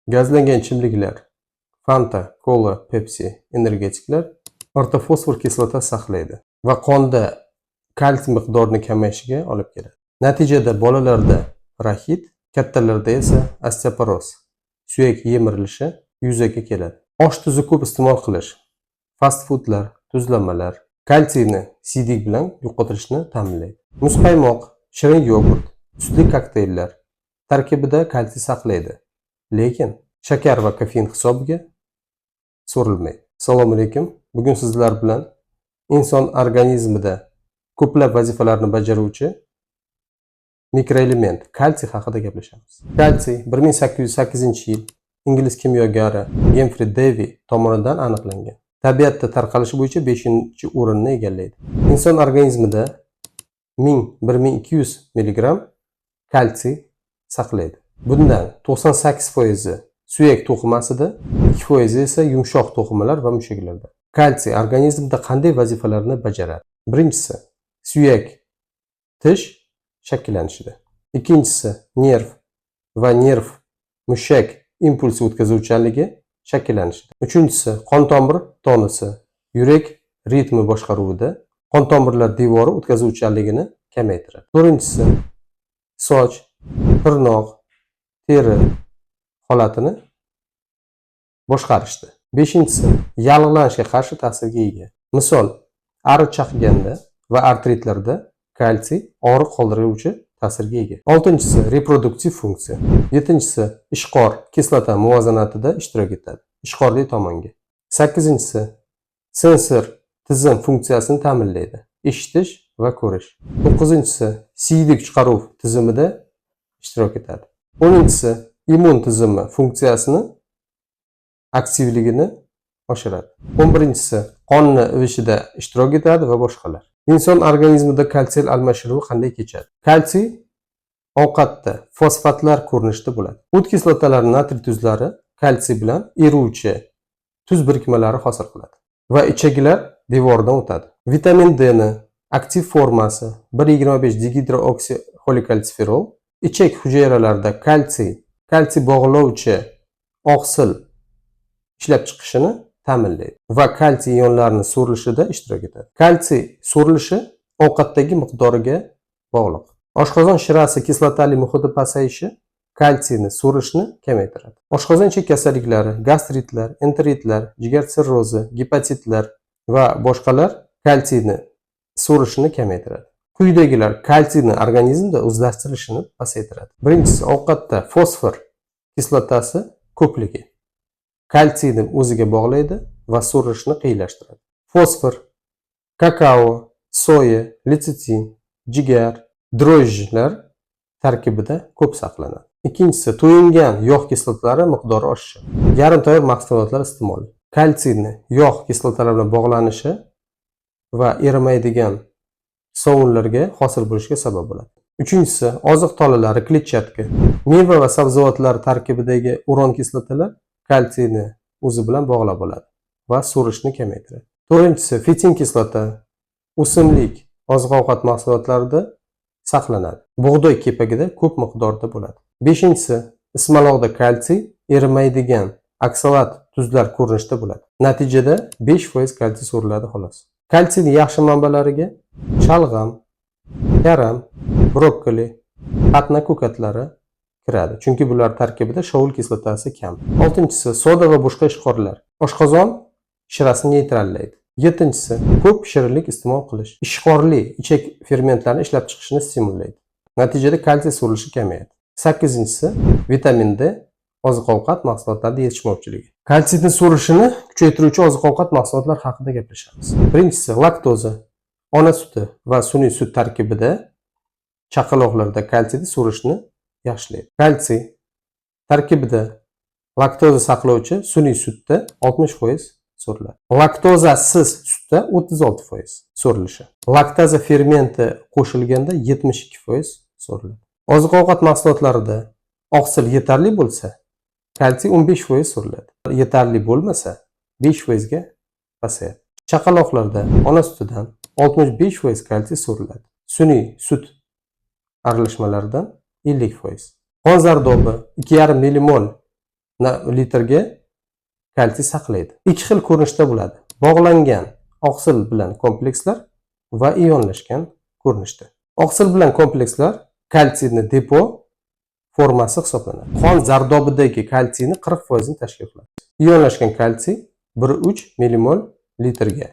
Gazlangan ichimliklar, Fanta, Cola, Pepsi, energetiklar ortofosfor kislotasi saqlaydi va qonda kalsiy miqdorining kamayishiga olib keladi. Natijada bolalarda raxit, kattalarda esa osteoporoz, suyak yemirilishi yuzaga keladi. Osh tuzi ko'p iste'mol qilish, fast foodlar, tuzlamalar kalsiyni siydik bilan yo'qotishni ta'minlaydi. Muzqaymoq, shirin yogurt, sutli kokteyllar tarkibida kalsiy saqlaydi, lekin shakar va kofein hisobiga so'rilmaydi. Assalomu alaykum. Bugun sizlar bilan inson organizmida ko'plab vazifalarni bajaruvchi mikroelement kalsiy haqida gaplashamiz. Kalsiy 1808-yil ingliz kimyogari Gemfri Davy tomonidan aniqlangan. Tabiatda tarqalishi bo'yicha 5-o'rinni egallaydi. Inson organizmida 1000-1200 mg kalsiy saqlaydi. Bundan 98% suyak to'qimasida, 2% esa yumshoq to'qimalar va mushaklarda. Kalsiy organizmda qanday vazifalarni bajaradi? Birinchisi, suyak, tish shakllanishida. Ikkinchisi, nerv va nerv mushak impulsi o'tkazuvchanligi shakllanishida. Uchinchisi, qon tomir tonusi, yurak ritmi boshqaruvida, qon tomirlar devori o'tkazuvchanligini kamaytiradi. To'rtinchisi, soch, tirnoq, teri holatini boshqarishda. Beshinchisi, yallig'lanishga qarshi ta'sirga ega. Misol, ari chaqganda va artritlarda kalsiy og'riq qoldiruvchi ta'sirga ega. Oltinchisi, reproduktiv funksiya. Yettinchisi, ishqor kislota muvozanatida ishtirok etadi, ishqorli tomonga. Sakkizinchisi, sensor tizim funksiyasini ta'minlaydi, eshitish va ko'rish. To'qqizinchisi, siydik chiqaruv tizimida ishtirok etadi. O'ninchisi, immun tizimi funksiyasini aktivligini oshiradi. 11-si, qonni ivishida ishtirok etadi va boshqalar. Inson organizmida kalsiy almashinuvi qanday kechadi? Kalsiy ovqatda fosfatlar ko'rinishida bo'ladi. O't kislotalari natriy tuzlari kalsiy bilan eruvchi tuz birikmalari hosil qiladi va ichaklar devoridan o'tadi. Vitamin D ni aktiv formasi 1,25 dihidroksixolikalsifferol ichak hujayralarida kalsiy bog'lovchi oqsil ishlab chiqishini ta'minlaydi va kalsiy ionlarini so'rilishida ishtirok etadi. Kalsiy so'rilishi ovqatdagi miqdoriga bog'liq. Oshqozon shirasi kislotali muhiti pasayishi kalsiyni so'rilishni kamaytiradi. Oshqozon ichak kasalliklari, gastritlar, enteritlar, jigar sirrozi, gepatitlar va boshqalar kalsiyni so'rilishini kamaytiradi. Quyidagilar kalsiyni organizmda o'zlashtirishini pasaytiradi. Birinchisi, ovqatda fosfor kislotasi ko'pligi kalsiyni o'ziga bog'laydi va so'rilishni qiyinlashtiradi. Fosfor kakao, soya, letsitin, jigar, drojjilar tarkibida ko'p saqlanadi. Ikkinchisi, to'yingan yog' kislotalari miqdori oshishi. Yarim tayyor mahsulotlar iste'moli kalsiyni yog' kislotalari bilan bog'lanishi va erimaydigan sovunlarga hosil bo'lishiga sabab bo'ladi. Uchinchisi, oziq tolalari, kletchatka, meva va sabzavotlar tarkibidagi uron kislotalar kalsiyni o'zi bilan bog'lab oladi va so'rishni kamaytiradi. To'rtinchisi, fitin kislota o'simlik oziq-ovqat mahsulotlarida saqlanadi. Bug'doy kepagida ko'p miqdorda bo'ladi. Beshinchisi, ismaloqda kalsiy erimaydigan oksalat tuzlar ko'rinishida bo'ladi. Natijada 5% kalsiy so'riladi xolos. Kalsiyning yaxshi manbalariga shalg'am, karam, brokkoli, patna ko'katlari kiradi, chunki bular tarkibida shovul kislotasi kam. 6-si, soda va boshqa ishqorlar oshqozon shirasini neytrallaydi. 7-si, ko'p shirinlik iste'mol qilish ishqorli ichak fermentlarini ishlab chiqishni stimullaydi. Natijada kalsiy so'rilishi kamayadi. 8-si, vitamin D oziq-ovqat mahsulotlarida yetishmovchiligi. Kalsiyni so'rishini kuchaytiruvchi oziq-ovqat mahsulotlar haqida gaplashamiz. Birinchisi, laktoza, ona suti va sun'iy sut tarkibida chaqaloqlarda kalsiyni so'rishni yaxshilaydi. Kalsiy tarkibida laktoza saqlovchi sun'iy sutda 60% so'riladi. Laktozasiz sutda 36% so'rilishi. Laktaza fermenti qo'shilganda 72% so'riladi. Oziq-ovqat mahsulotlarida oqsil yetarli bo'lsa, kalsiy 15% so'riladi. Yetarli bo'lmasa, 5% ga pasayadi. Chaqaloqlarda ona sutidan 65% kalsiy so'riladi. Sun'iy sut aralashmalaridan 50%. Qon zardobi 2,5 millimol litrga kalsiy saqlaydi. Ikki xil ko'rinishda bo'ladi. Bog'langan oqsil bilan komplekslar va ionlashgan ko'rinishda. Oqsil bilan komplekslar kalsiyni depo formasi hisoblanadi. Qon zardobidagi kalsiyni 40% ni tashkil qiladi. Ionlashgan kalsiy 1,3 millimol litrga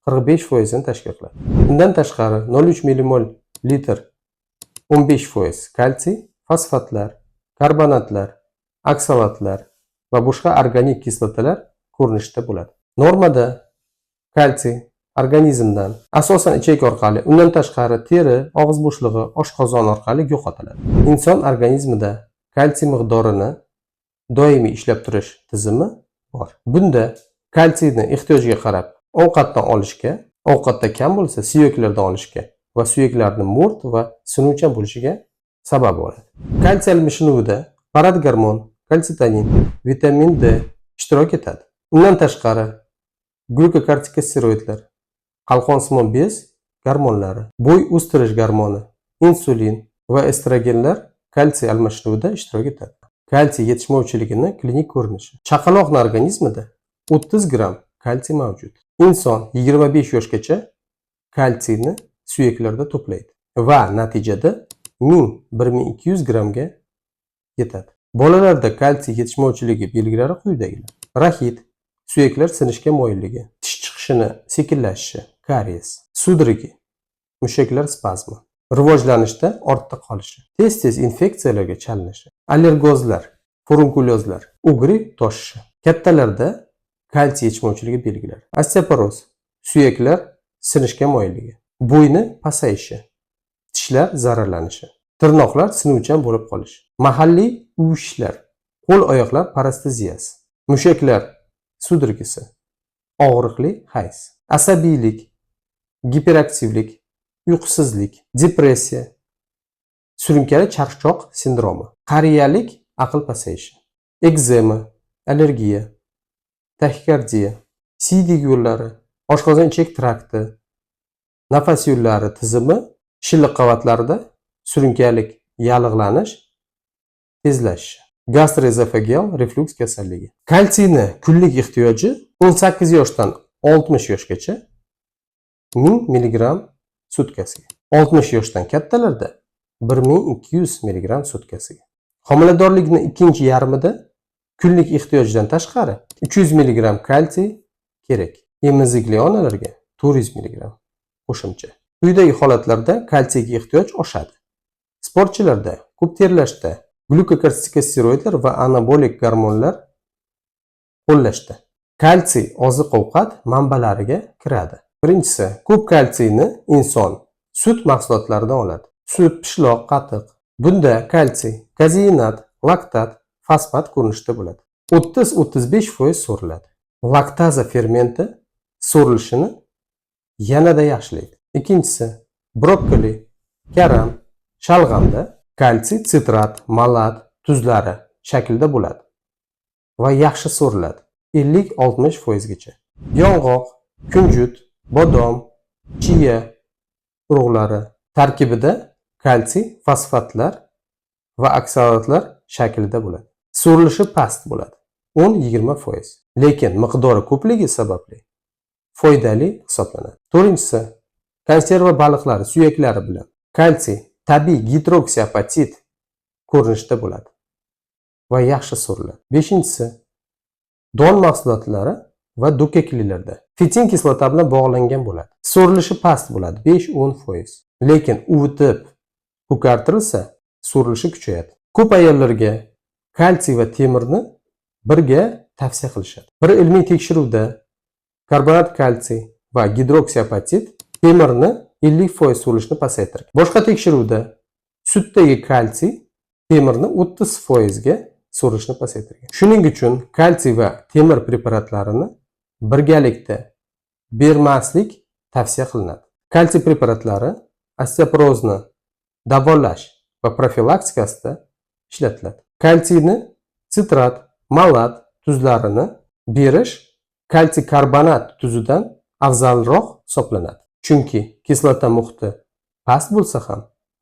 45% ni tashkil qiladi. Bundan tashqari 0,3 millimol litr 15% kalsiy fosfatlar, karbonatlar, oksalatlar va boshqa organik kislotalar ko'rinishda bo'ladi. Normada kalsiy organizmdan asosan ichak orqali, undan tashqari teri, og'iz bo'shlig'i, oshqozon orqali yo'qotiladi. Inson organizmida kalsiy miqdorini doimiy ishlab turish tizimi bor. Bunda kalsiyni ehtiyojiga qarab ovqatdan olishga, ovqatda kam bo'lsa suyaklardan olishga va suyaklarni mo'rt va sinuvchan bo'lishiga sabab bo'ladi. Kalsiy almashinuvida paratgormon, kalsitonin, vitamin D ishtirok etadi. Undan tashqari glukokortikosteroidlar, qalqonsimon bez gormonlari, bo'y o'stirish gormoni, insulin va estrogenlar kalsiy almashinuvida ishtirok etadi. Kalsiy yetishmovchiligining klinik ko'rinishi. Chaqaloqning organizmida 30 gramm kalsiy mavjud. Inson 25 yoshgacha kalsiyni suyaklarda to'playdi va natijada 1000-1200 grammga yetadi. Bolalarda kalsiy yetishmovchiligi belgilari quyidagilar: rahit, suyaklar sinishga moyilligi, tish chiqishini sekinlashishi, karies, sudrigi, mushaklar spazmi, rivojlanishda ortda qolishi, tez-tez infeksiyalarga chalinishi, allergozlar, furunkulyozlar, ugri toshishi. Kattalarda kalsiy yetishmovchiligi belgilari: osteoporoz, suyaklar sinishga moyilligi, bo'yni pasayishi, tishlar zararlanishi, tirnoqlar sinuvchan bo'lib qolishi, mahalliy uvishlar, qo'l-oyoqlar parasteziyasi, mushaklar sudrigisi, og'riqli hayz, asabiylik, giperaktivlik, uyqusizlik, depressiya, surunkali charchoq sindromi, qariyalik, aql pasayishi, ekzema, allergiya, taxikardiya, siydik yo'llari, oshqozon ichak trakti, nafas yo'llari tizimi, shilliq qavatlarida surunkalik yallig'lanish tezlashishi, gastroezofageal refluks kasalligi. Kalsiyni kunlik ehtiyoji 18 yoshdan 60 yoshgacha 1000 mg sutkasiga. 60 yoshdan kattalarda 1200 mg sutkasiga. Homiladorlikning ikkinchi yarmida kunlik ehtiyojdan tashqari 300 mg kalsiy kerak. Emizikli onalarga 400 mg qo'shimcha. Quyidagi holatlarda kalsiyga ehtiyoj oshadi. Sportchilarda, ko'p terlashda, glukokortikosteroidlar va anabolik gormonlar qo'llashda. Kalsiy oziq-ovqat manbalariga kiradi. Birinchisi, ko'p kalsiyni inson sut mahsulotlaridan oladi. Sut, pishloq, qatiq. Bunda kalsiy, kazeinat, laktat, fosfat ko'rinishda bo'ladi. 30-35% so'riladi. Laktaza fermenti so'rilishini yanada yaxshilaydi. Ikkinchisi, brokkoli, karam, shalg'amda kalsiy sitrat, malat tuzlari shaklida bo'ladi va yaxshi so'riladi. 50-60% gacha. Yong'oq, kunjut, bodom, chiya urug'lari tarkibida kalsiy fosfatlar va oksalatlar shaklida bo'ladi. So'rilishi past bo'ladi, 10-20%. Lekin miqdori ko'pligi sababli foydali hisoblanadi. To'rtinchisi, konserva baliqlari suyaklari bilan kalsiy tabiiy gidroksiapatit ko'rinishda bo'ladi va yaxshi so'riladi. Beshinchisi, don mahsulotlari va do'kaklilarda fitin kislota bilan bog'langan bo'ladi. So'rilishi past bo'ladi, 5-10%. Lekin uvitib ko'kartirilsa, so'rilishi kuchayadi. Ko'p ayollarga kalsiy va temirni birga tavsiya qilishadi. Bir ilmiy tekshiruvda karbonat kalsiy va gidroksiapatit temirni 50% so'rilishni pasaytirgan. Boshqa tekshiruvda sutdagi kalsiy temirni 30% ga so'rilishni pasaytirgan. Shuning uchun kalsiy va temir preparatlarini birgalikda bermaslik tavsiya qilinadi. Kalsiy preparatlari osteoporozni davolash va profilaktikasida ishlatiladi. Kalsiyni sitrat, malat tuzlarini berish kalsiy karbonat tuzidan afzalroq hisoblanadi. Chunki kislota muhiti past bo'lsa ham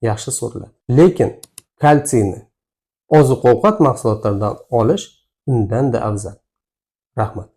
yaxshi so'riladi. Lekin kalsiyni oziq-ovqat mahsulotlaridan olish undan-da afzal. Rahmat.